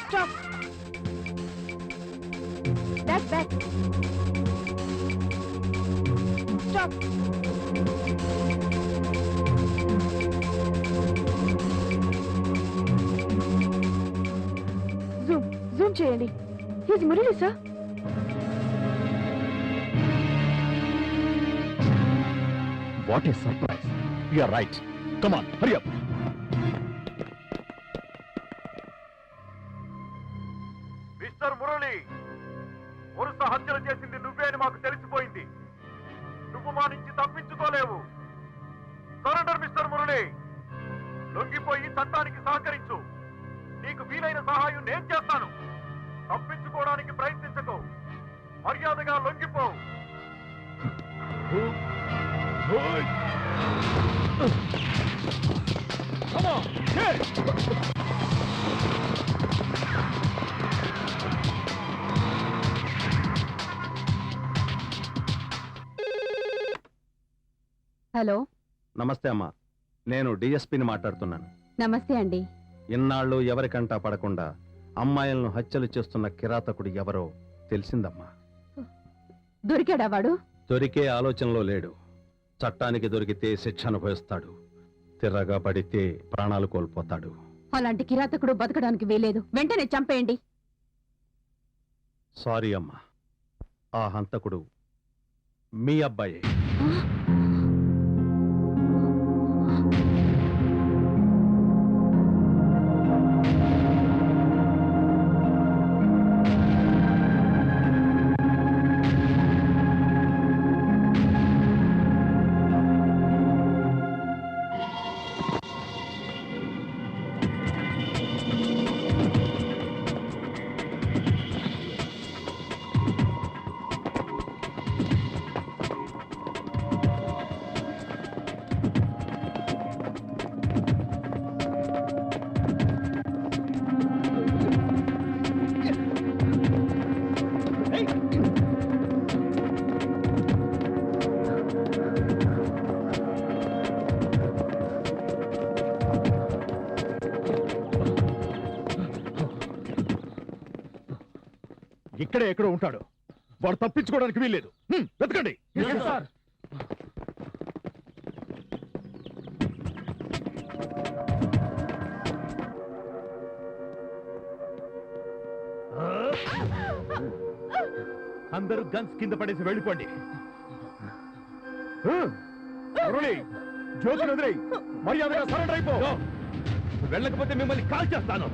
Stop. Back. Stop. Zoom చేయండి. He's Murali, sir. What a surprise. You are right. Come on, hurry up. Mister Murali, వరుస హత్యలు చేసింది నువ్వే అని మాకు తెలిసిపోయింది. నువ్వు మా నుంచి తప్పించుకోలేవు. Surrender mister Murali. లొంగిపోయి చట్టానికి సహకరించు. నీకు వీలైన సహాయం నేను చేస్తాను. తప్పించుకోవడానికి ప్రయత్నించకు. మర్యాదగా లొంగిపో. Come on, hey! హలో, నమస్తే అమ్మా, నేను డిఎస్పీని మాట్లాడుతున్నాను. నమస్తే అండి. ఇన్నాళ్ళు ఎవరికంటా పడకుండా అమ్మాయిలను హత్యలు చేస్తున్న కిరాతకుడు ఎవరో తెలిసిందమ్మా. దొరికాడా వాడు? దొరికే ఆలోచనలో లేడు. చట్టానికి దొరికితే శిక్ష అనుభవిస్తాడు. తిర్రగా పడితే ప్రాణాలు కోల్పోతాడు. అలాంటి కిరాతకుడు బతకడానికి వీలేదు. వెంటనే చంపేయండి. సారీ అమ్మా, ఆ హంతకుడు మీ అబ్బాయే. ఇక్కడే ఎక్కడో ఉంటాడు. వాడు తప్పించుకోవడానికి వీల్లేదు. వెతకండి. అందరూ గన్స్ కింద పడేసి వెళ్ళిపోండి. మురళి, జ్యోతిని వదిలే మర్యాదగా సరెండర్ అయిపో. వెళ్ళకపోతే మిమ్మల్ని కాల్ చేస్తాను.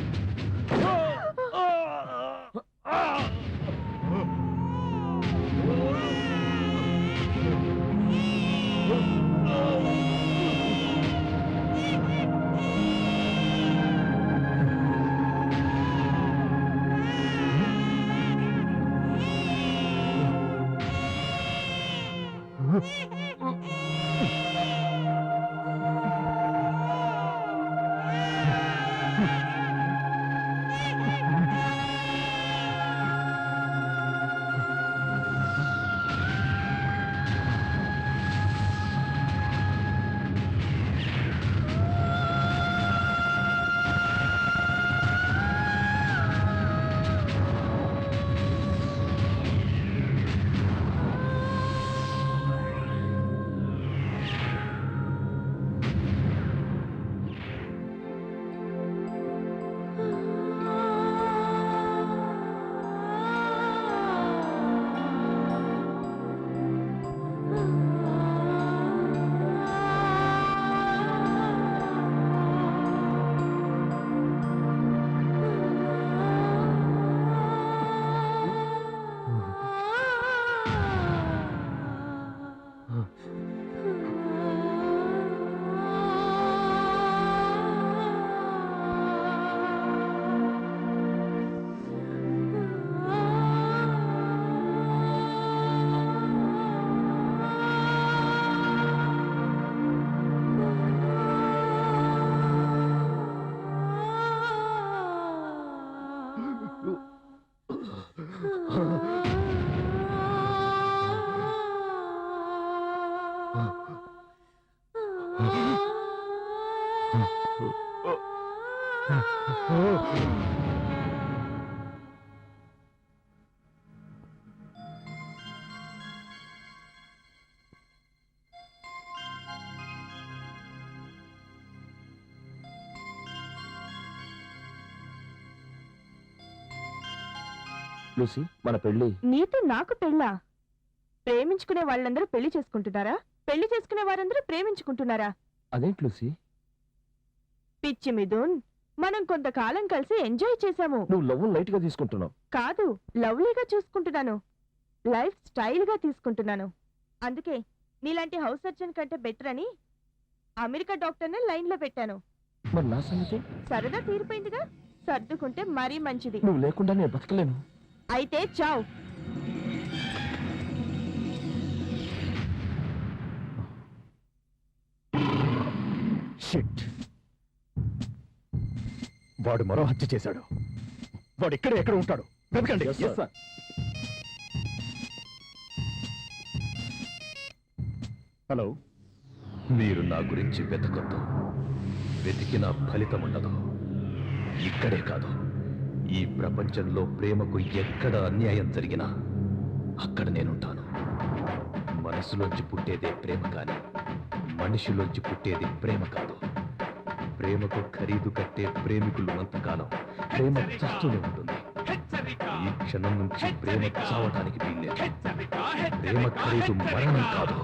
లూసీ మన పెళ్లి నీతో నాకు పెళ్ళా? ప్రేమించుకునే వాళ్ళందరూ పెళ్లి చేసుకుంటున్నారా? పెళ్లి చేసుకునే వారందరూ ప్రేమించుకుంటున్నారా? అదేంటి లూసీ? పిచ్చి మిథున్, మనం కొంతకాలం కలిసి ఎంజాయ్ చేశాము. నువ్వు లవ్ లైట్ గా తీసుకుంటున్నావు. కాదు, లవ్లీగా చూసుకుంటున్నాను. లైఫ్ స్టైల్ గా తీసుకుంటున్నాను. అందుకే నీలాంటి హౌస్ సర్జన్ కంటే బెటర్ అని అమెరికా డాక్టర్ని లైన్ లో పెట్టాను. మరి నా సంగతి? సరదా తీరిపోయిందిగా, సర్దుకుంటే మరీ మంచిది. నువ్వు లేకుండా నేను బతకలేను. అయితే చావ్. షిట్. వాడు మరో హత్య చేశాడు. వాడు ఇక్కడే ఎక్కడ ఉంటాడు? వెతకండి. హలో, మీరు నా గురించి వెతకొద్దు. వెతికిన ఫలితం ఉండదు. ఇక్కడే కాదు, ఈ ప్రపంచంలో ప్రేమకు ఎక్కడ అన్యాయం జరిగినా అక్కడ నేనుంటాను. మనసులోంచి పుట్టేదే ప్రేమ కాని మనిషిలోంచి పుట్టేది ప్రేమ కాదు. ప్రేమకు ఖరీదు కట్టే ప్రేమికులు ఉన్నంతకాలం ప్రేమ చస్తూనే ఉంటుంది. ఈ క్షణం నుంచి ప్రేమ చావటానికి వీల్లేదు. ప్రేమ ఖరీదు మరణం కాదు.